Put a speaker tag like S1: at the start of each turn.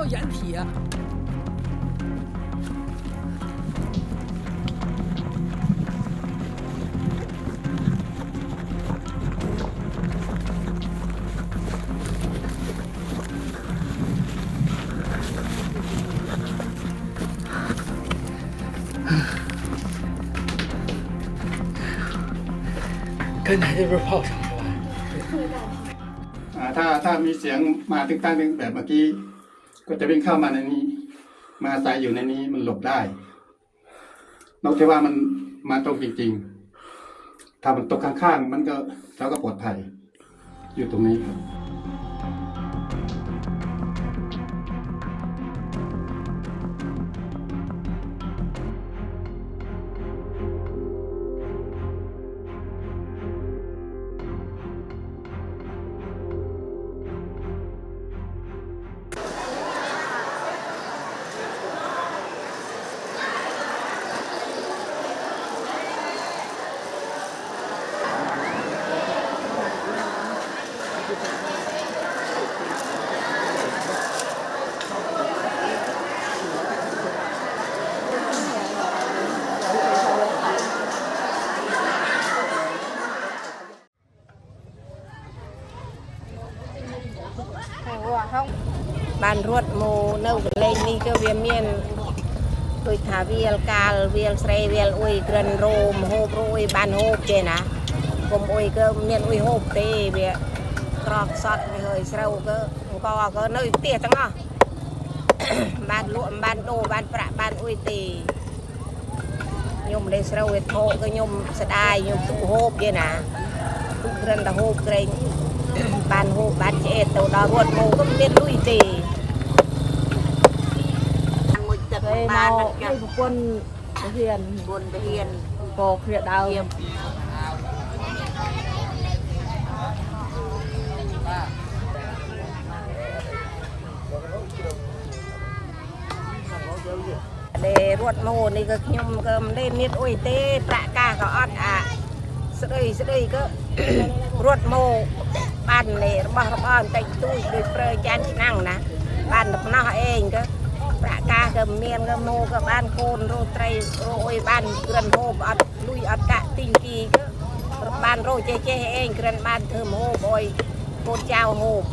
S1: 有掩体啊。刚才这不是炮声是吧？
S2: ถ้ามีเสียงมาตึ้งตั้งแบบเมื่อกี้ก็จะวิ่งเข้ามาในนี้มาอาศัยอยู่ในนี้มันหลบได้นอกจากว่ามันมาตรงจริงๆถ้ามันตกข้างๆมันก็เราก็ปลอดภัยอยู่ตรงนี้ครับ
S3: บ้านรวดโมเนื้อเลงนี่ก็เวียนเมียนตุยถาเวียลกาลเวียลเสรเวียลอุยเกรนโรมโฮบอุยบ้านโฮบเจนะผมอุยก็เมียนอุยโฮบเตเวียกรอกซอดไปเฮยเสราก็เนื้อเตี้ยจังอ่ะบ้านลุ่มบ้านโดบ้านประบ้านอุยตียมได้เสราเวทโฮก็ยมสดายยมตุโฮบเจนะตุเกรนตะโฮบเกรงบ้านโฮบ้านเจตัวดาวรวดโมก็เป็นลุยตีบ้านให้คนเฮียนโปกเรียดเอาเดรวดโมนี่ก็ยมก็ได้เม็ดอุ้ยเต้ประกาก็อดสะดุยก็รวดโมบ้านเนี่ยบ้านแต่ตู้โดยเปรย์จานที่นั่งนะบ้านนอกเองก็ประกาก็เมียนก็โมก็บ้านโคนโรไตรโรยบ้านเกลือนโฮบอัดลุยอัดกะติงกีก็บ้านโรเจเองเกลือนบ้านเธอโฮบอยโคนเจ้าโฮบ